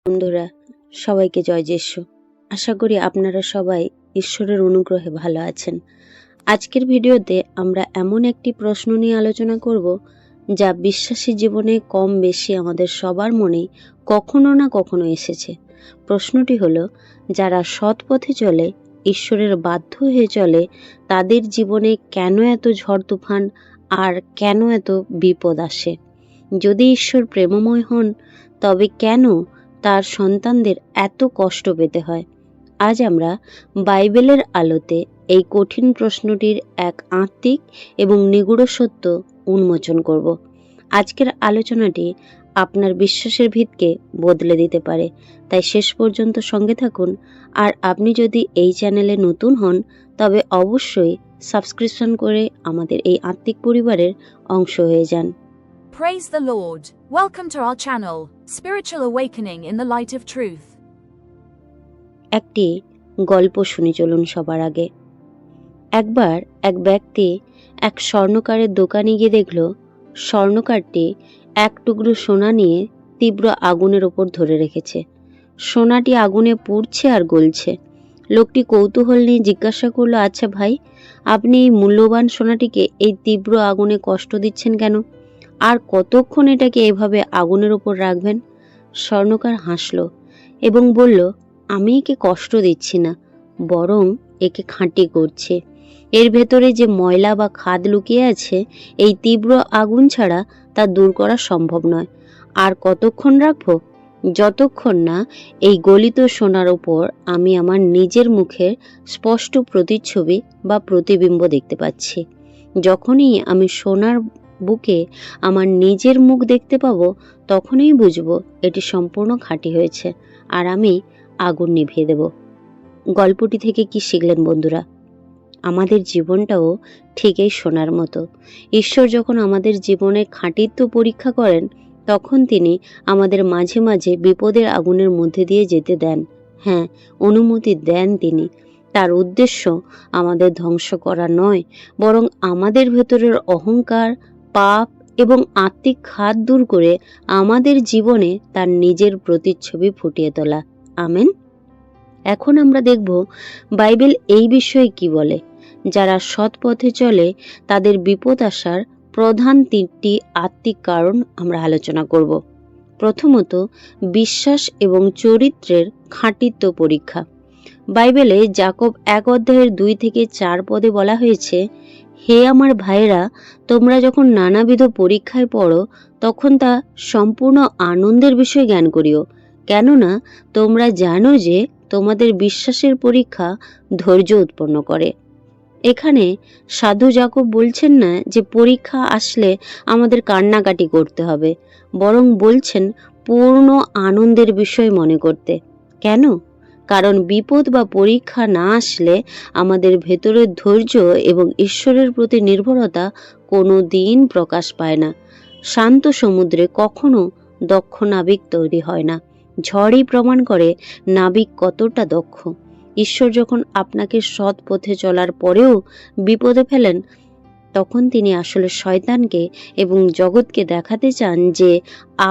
বন্ধুরা, সবাইকে জয় যিশু। আশা করি আপনারা সবাই ঈশ্বরের অনুগ্রহে ভালো আছেন। আজকের ভিডিওতে আমরা এমন একটি প্রশ্ন নিয়ে আলোচনা করব যা বিশ্বাসী জীবনে কম বেশি আমাদের সবার মনেই কখনো না কখনো এসেছে। প্রশ্নটি হলো, যারা সৎ পথে চলে, ঈশ্বরের বাধ্য হয়ে চলে, তাদের জীবনে কেন এত ঝড় তুফান আর কেন এত বিপদ আসে? যদি ঈশ্বর প্রেমময় হন, তবে কেন তার সন্তানদের এত কষ্ট পেতে হয়? আজ আমরা বাইবেলের আলোতে এই কঠিন প্রশ্নটির এক আত্মিক এবং নিগূঢ় সত্য উন্মোচন করব। আজকের আলোচনাটি আপনার বিশ্বাসের ভিতকে বদলে দিতে পারে, তাই শেষ পর্যন্ত সঙ্গে থাকুন। আর আপনি যদি এই চ্যানেলে নতুন হন, তবে অবশ্যই সাবস্ক্রিপশন করে আমাদের এই আত্মিক পরিবারের অংশ হয়ে যান। Praise the Lord. Welcome to our channel, Spiritual Awakening in the Light of Truth. একটি গল্প শুনে চলুন সবার আগে। একবার এক ব্যক্তি এক স্বর্ণকারের দোকানে গিয়ে দেখল স্বর্ণকারটি এক টুকরো সোনা নিয়ে তীব্র আগুনের ওপর ধরে রেখেছে। সোনাটি আগুনে পুড়ছে আর গলছে। লোকটি কৌতূহল নিয়ে জিজ্ঞাসা করলো, আচ্ছা ভাই, আপনি এই মূল্যবান সোনাটিকে এই তীব্র আগুনে কষ্ট দিচ্ছেন কেন? আর কতক্ষণ এটাকে এভাবে আগুনের ওপর রাখবেন? স্বর্ণকার হাসল এবং বলল, আমি একে কষ্ট দিচ্ছি না, বরং একে খাঁটি করছি। এর ভেতরে যে ময়লা বা খাদ লুকিয়ে আছে, এই তীব্র আগুন ছাড়া তা দূর করা সম্ভব নয়। আর কতক্ষণ রাখবো? যতক্ষণ না এই গলিত সোনার ওপর আমি আমার নিজের মুখের স্পষ্ট প্রতিচ্ছবি বা প্রতিবিম্ব দেখতে পাচ্ছি। যখনই আমি সোনার বুকে আমার নিজের মুখ দেখতে পাবো, তখনই বুঝবো এটি সম্পূর্ণ খাঁটি হয়েছে, আর আমি আগুন নিভিয়ে দেব। গল্পটি থেকে কি শিখলেন বন্ধুরা? আমাদের জীবনটাও ঠিক এই সোনার মতো। ঈশ্বর যখন আমাদের জীবনের খাঁটিত্ব পরীক্ষা করেন, তখন তিনি আমাদের মাঝে মাঝে বিপদের আগুনের মধ্যে দিয়ে যেতে দেন। হ্যাঁ, অনুমতি দেন তিনি। তার উদ্দেশ্য আমাদের ধ্বংস করা নয়, বরং আমাদের ভেতরের অহংকার, পাপ এবং আত্মিক খাদ দূর করে আমাদের জীবনে তার নিজের প্রতিচ্ছবি ফুটিয়ে তোলা। আমেন। এখন আমরা দেখব বাইবেল এই বিষয়ে কি বলে। যারা সৎ পথে চলে, তাদের বিপদ আসার প্রধান তিনটি আত্মিক কারণ আমরা আলোচনা করব। প্রথমত, বিশ্বাস এবং চরিত্রের খাঁটিত্ব পরীক্ষা। বাইবেলে যাকব 1:2-4 বলা হয়েছে, হে আমার ভাইরা, তোমরা যখন নানাবিধ পরীক্ষায় পড়ো, তখন তা সম্পূর্ণ আনন্দের বিষয় জ্ঞান করিও, কেননা তোমরা জানো যে তোমাদের বিশ্বাসের পরীক্ষা ধৈর্য উৎপন্ন করে। এখানে সাধু যাকব বলছেন না যে পরীক্ষা আসলে আমাদের কান্নাকাটি করতে হবে, বরং বলছেন পূর্ণ আনন্দের বিষয় মনে করতে। কেন? কারণ বিপদ বা পরীক্ষা না আসলে আমাদের ভেতরের ধৈর্য এবং ঈশ্বরের প্রতি নির্ভরতা কোনো দিন প্রকাশ পায় না। শান্ত সমুদ্রে কখনো দক্ষ নাবিক তৈরি হয় না। ঝড়ই প্রমাণ করে নাবিক কতটা দক্ষ। ঈশ্বর যখন আপনাকে সৎ পথে চলার পরেও বিপদে ফেলেন, তখন তিনি আসলে শয়তানকে এবং জগৎকে দেখাতে চান যে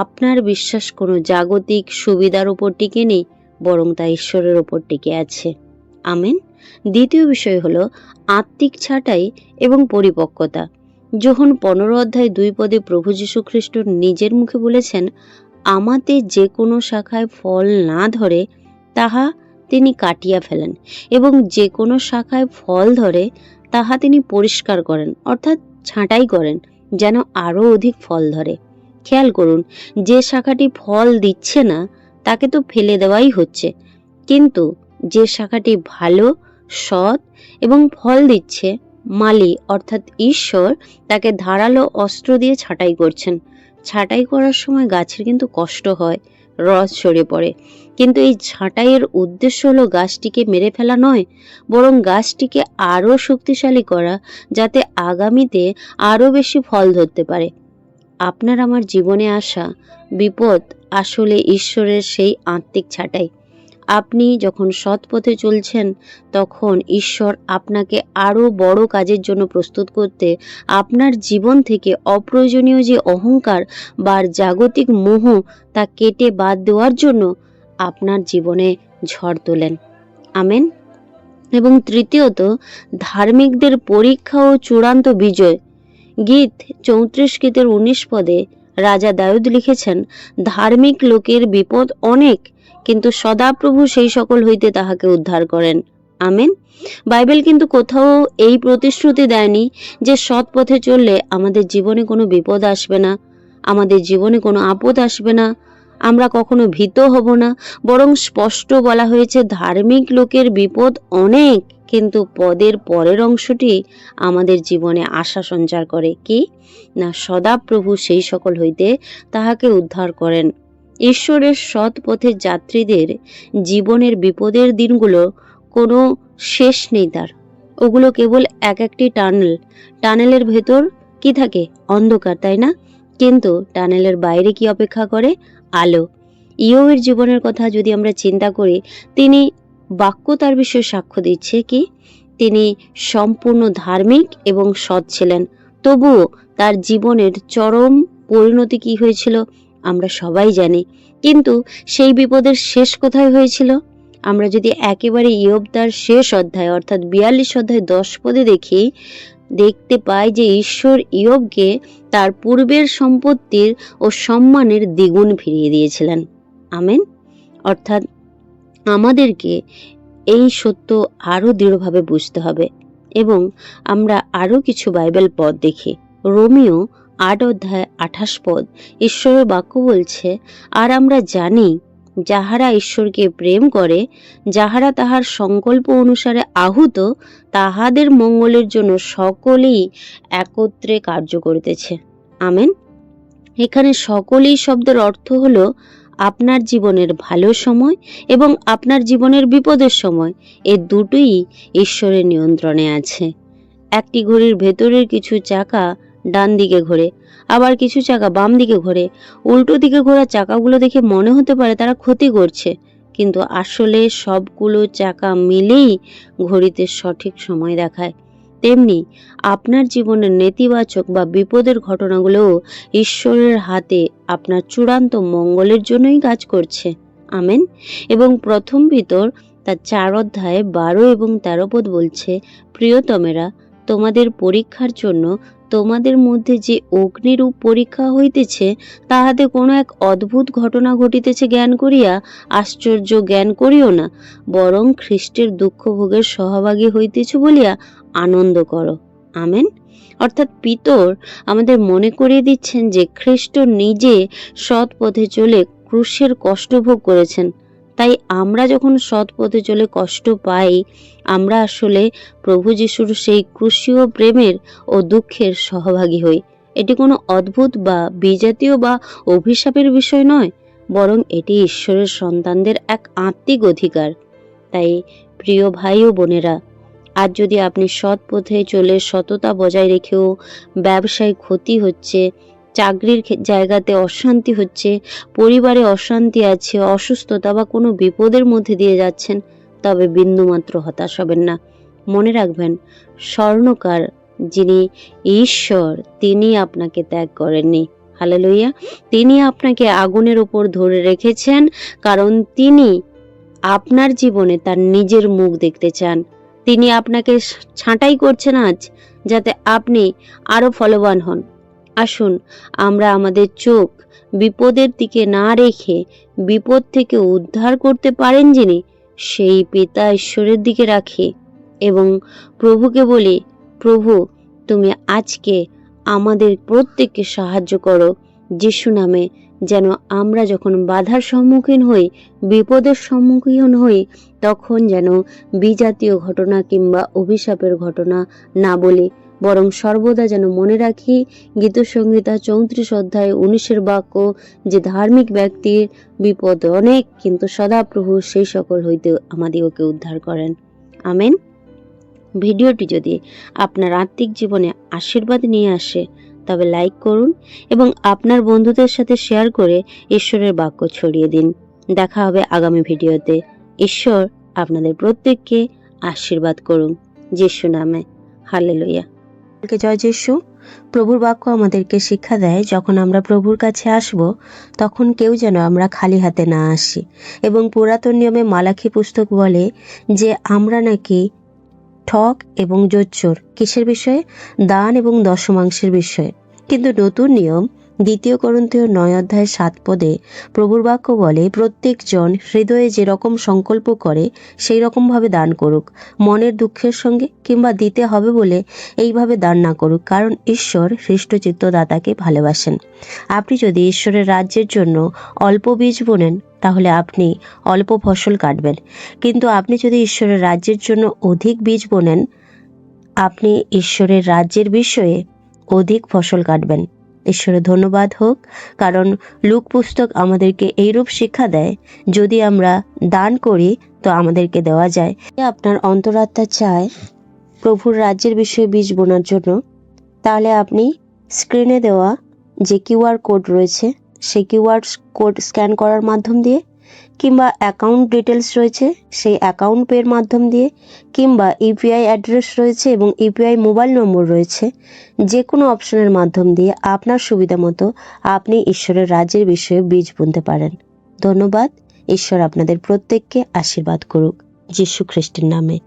আপনার বিশ্বাস কোনো জাগতিক সুবিধার উপর টিকে নেই, বরং তা ঈশ্বরের উপর টিকে আছে। আমেন। দ্বিতীয় বিষয় হলো আত্মিক ছাঁটাই এবং পরিপক্কতা। যোহন 15:2 প্রভু যীশু খ্রিস্ট নিজের মুখে বলেছেন, আমাতে যে কোনো শাখায় ফল না ধরে তাহা তিনি কাটিয়া ফেলেন, এবং যে কোনো শাখায় ফল ধরে তাহা তিনি পরিষ্কার করেন, অর্থাৎ ছাঁটাই করেন, যেন আরো অধিক ফল ধরে। খেয়াল করুন, যে শাখাটি ফল দিচ্ছে না তাকে তো ফেলে দেওয়াই হচ্ছে, কিন্তু যে শাখাটি ভালো, সৎ এবং ফল দিচ্ছে, মালি অর্থাৎ ঈশ্বর তাকে ধারালো অস্ত্র দিয়ে ছাঁটাই করছেন। ছাঁটাই করার সময় গাছের কিন্তু কষ্ট হয়, রস ঝরে পড়ে, কিন্তু এই ছাঁটাইয়ের উদ্দেশ্য হলো গাছটিকে মেরে ফেলা নয়, বরং গাছটিকে আরো শক্তিশালী করা, যাতে আগামীতে আরো বেশি ফল ধরতে পারে। আপনার আমার জীবনে আসা বিপদ আসলে ঈশ্বরের সেই আত্মিক ছাঁটাই। আপনি যখন সৎ পথে চলছেন, তখন ঈশ্বর আপনাকে আরো বড় কাজের জন্য প্রস্তুত করতে আপনার জীবন থেকে অপ্রয়োজনীয় যে অহংকার বা জাগতিক মোহ তা কেটে বাদ দেওয়ার জন্য আপনার জীবনে ঝড় তোলেন। আমেন। এবং তৃতীয়ত, ধার্মিকদের পরীক্ষা ও চূড়ান্ত বিজয়। গীত 34 গীতের 19 পদে রাজা দাউদ লিখেছেন, ধার্মিক লোকের বিপদ অনেক, কিন্তু সদাপ্রভু সেই সকল হইতে তাহাকে উদ্ধার করেন। আমেন। বাইবেল কিন্তু কোথাও এই প্রতিশ্রুতি দেয়নি যে সৎ পথে চললে আমাদের জীবনে কোনো বিপদ আসবে না, আমাদের জীবনে কোনো আপদ আসবে না, আমরা কখনো ভীত হব না। বরং স্পষ্ট বলা হয়েছে ধার্মিক লোকের বিপদ অনেক, কিন্তু পদের পরের অংশটি আমাদের জীবনে আশা সঞ্চার করে। কি না, সদাপ্রভু সেই সকল হইতে তাহাকে উদ্ধার করেন। ঈশ্বরের সৎ পথের যাত্রীদের জীবনের বিপদের দিনগুলো কোনো শেষ নেই তার। ওগুলো কেবল এক একটি টানেল। টানেলের ভেতর কি থাকে? অন্ধকার, তাই না? কিন্তু টানেলের বাইরে কি অপেক্ষা করে? আলো। ইয়োবের জীবনের কথা যদি আমরা চিন্তা করি, তিনি বাক্য তার বিষয়ে সাক্ষ্য দিচ্ছে কি তিনি সম্পূর্ণ ধার্মিক এবং সৎ ছিলেন। তবুও তার জীবনের চরম পরিণতি কি হয়েছিল আমরা সবাই জানি। কিন্তু সেই বিপদের শেষ কোথায় হয়েছিল? আমরা যদি একেবারে ইয়োব তার শেষ অধ্যায় অর্থাৎ 42 অধ্যায় 10 পদে দেখতে পাই যে ঈশ্বর ইয়োবকে তার পূর্বের সম্পত্তির ও সম্মানের দ্বিগুণ ফিরিয়ে দিয়েছিলেন। আমেন। অর্থাৎ আমাদেরকে এই সত্য আরো দৃঢ়ভাবে বুঝতে হবে। এবং আমরা আরো কিছু বাইবেল পদ দেখি। রোমিও 8 অধ্যায় 28 পদ ঈশ্বরের বাক্য বলছে, আর আমরা জানি যাহারা ঈশ্বরকে প্রেম করে, যাহারা তাহার সংকল্প অনুসারে আহুত, তাহাদের মঙ্গলের জন্য সকলেই একত্রে কার্য করিতেছে। আমেন। এখানে সকলেই শব্দের অর্থ হলো আপনার জীবনের ভালো সময় এবং আপনার জীবনের বিপদের সময়, এ দুটোই ঈশ্বরের নিয়ন্ত্রণে আছে। একটি ঘড়ির ভেতরের কিছু চাকা ডান দিকে ঘোরে, আবার কিছু চাকা বাম দিকে ঘোরে। উল্টো দিকে ঘোরা চাকাগুলো দেখে মনে হতে পারে তারা ক্ষতি করছে, কিন্তু আসলে সবগুলো চাকা মিলেই ঘড়িতে সঠিক সময় দেখায়। তেমনি আপনার জীবনের নেতিবাচক বা বিপদের ঘটনাগুলোও ঈশ্বরের হাতে আপনার চূড়ান্ত মঙ্গলের জন্যই কাজ করছে। আমেন। এবং প্রথম ভিতর তার 4 অধ্যায়ে 12 এবং 13 পদ বলছে, প্রিয়তমেরা, তোমাদের পরীক্ষার জন্য তোমাদের মধ্যে যে অগ্নিরূপ পরীক্ষা হইতেছে, তাহাতে কোনো এক অদ্ভুত ঘটনা ঘটিতেছে জ্ঞান করিয়া আশ্চর্য জ্ঞান করিও না, বরং খ্রিস্টের দুঃখ ভোগের সহভাগী হইতেছ বলিয়া আনন্দ করো। আমেন। অর্থাৎ পিতর আমাদের মনে করিয়ে দিচ্ছেন যে খ্রিস্ট নিজে সৎ পথে চলে ক্রুশের কষ্ট ভোগ করেছেন। তাই আমরা যখন সৎ পথে চলে কষ্ট পাই, আমরা আসলে প্রভু যিশুর সেই ক্রুশীয় প্রেমের ও দুঃখের সহভাগী হই। এটি কোনো অদ্ভুত বা বিজাতীয় বা অভিশাপের বিষয় নয়, বরং এটি ঈশ্বরের সন্তানদের এক আত্মিক অধিকার। তাই প্রিয় ভাই ও বোনেরা, আজ যদি আপনি সৎ পথে চলে সততা বজায় রেখেও ব্যবসায় ক্ষতি হচ্ছে, চাকরির জায়গাতে অশান্তি হচ্ছে, পরিবারে অশান্তি আছে, অসুস্থতা বা কোনো বিপদের মধ্যে দিয়ে যাচ্ছেন, তবে বিন্দুমাত্র হতাশ হবেন না। মনে রাখবেন, স্বর্ণকার যিনি ঈশ্বর, তিনি আপনাকে ত্যাগ করেননি। হালেলুয়া। তিনি আপনাকে আগুনের উপর ধরে রেখেছেন, কারণ তিনি আপনার জীবনে তার নিজের মুখ দেখতে চান। তিনি আপনাকে ছাঁটাই করছেন আজ, যাতে আপনি আরো ফলবান হন। আসুন আমরা আমাদের চোখ বিপদের দিকে না রেখে বিপদ থেকে উদ্ধার করতে পারেন যিনি, সেই পিতা ঈশ্বরের দিকে রাখি এবং প্রভুকে বলি, প্রভু তুমি আজকে আমাদের প্রত্যেককে সাহায্য করো যিশু নামে, যেন আমরা যখন বাধার সম্মুখীন হই, বিপদের সম্মুখীন হই, তখন যেন বিজাতীয় ঘটনা কিংবা অভিশাপের ঘটনা না বলি, বরং সর্বদা যেন মনে রাখি গীতসংহিতা 34 অধ্যায় 19 বাক্য, যে ধার্মিক ব্যক্তির বিপদ অনেক, কিন্তু সদাপ্রভু সেই সকল হইতে আমাদিগকে উদ্ধার করেন। আমেন। ভিডিওটি যদি আপনার আত্মিক জীবনে আশীর্বাদ নিয়ে আসে, তবে লাইক করুন এবং আপনার বন্ধুদের সাথে শেয়ার করে ঈশ্বরের বাক্য ছড়িয়ে দিন। দেখা হবে আগামী ভিডিওতে। ঈশ্বর আপনাদের প্রত্যেককে আশীর্বাদ করুন যিশু নামে। হালেলুয়া। জয় যিশু। প্রভুর বাক্য আমাদেরকে শিক্ষা দেয়, যখন আমরা প্রভুর কাছে আসব তখন কেউ যেন আমরা খালি হাতে না আসি। এবং পুরাতন নিয়মে মালাখী পুস্তক বলে যে আমরা নাকি ঠক এবং জোচ্চোর কিসের বিষয়ে? দান এবং দশমাংশের বিষয়ে। কিন্তু নতুন নিয়ম 2 করন্থীয় 9:7 প্রভুর বাক্য বলে, প্রত্যেকজন হৃদয়ে যেরকম সংকল্প করে সেই রকমভাবে দান করুক, মনের দুঃখের সঙ্গে কিংবা দিতে হবে বলে এইভাবে দান না করুক, কারণ ঈশ্বর হৃষ্টচিত্ত দাতাকে ভালোবাসেন। আপনি যদি ঈশ্বরের রাজ্যের জন্য অল্প বীজ বোনেন তাহলে আপনি অল্প ফসল কাটবেন, কিন্তু আপনি যদি ঈশ্বরের রাজ্যের জন্য অধিক বীজ বোনেন আপনি ঈশ্বরের রাজ্যের বিষয়ে অধিক ফসল কাটবেন। ঈশ্বরের ধন্যবাদ হোক, কারণ লুক পুস্তক আমাদেরকে এইরূপ শিক্ষা দেয়, যদি আমরা দান করি তো আমাদেরকে দেওয়া যায়। আপনার অন্তরাত্মা চায় প্রভুর রাজ্যের বিষয়ে বীজ বোনার জন্য, তাহলে আপনি স্ক্রিনে দেওয়া যে কিউআর কোড রয়েছে সেই কিউআর কোড স্ক্যান করার মাধ্যম দিয়ে, কিংবা অ্যাকাউন্ট ডিটেলস রয়েছে সেই অ্যাকাউন্ট পের মাধ্যম দিয়ে, কিংবা ইউপিআই অ্যাড্রেস রয়েছে এবং ইউপিআই মোবাইল নম্বর রয়েছে, যে কোনো অপশনের মাধ্যম দিয়ে আপনার সুবিধা মতো আপনি ঈশ্বরের রাজ্যের বিষয়ে বীজ বুনতে পারেন। ধন্যবাদ। ঈশ্বর আপনাদের প্রত্যেককে আশীর্বাদ করুক, যীশু খ্রিস্টের নামে।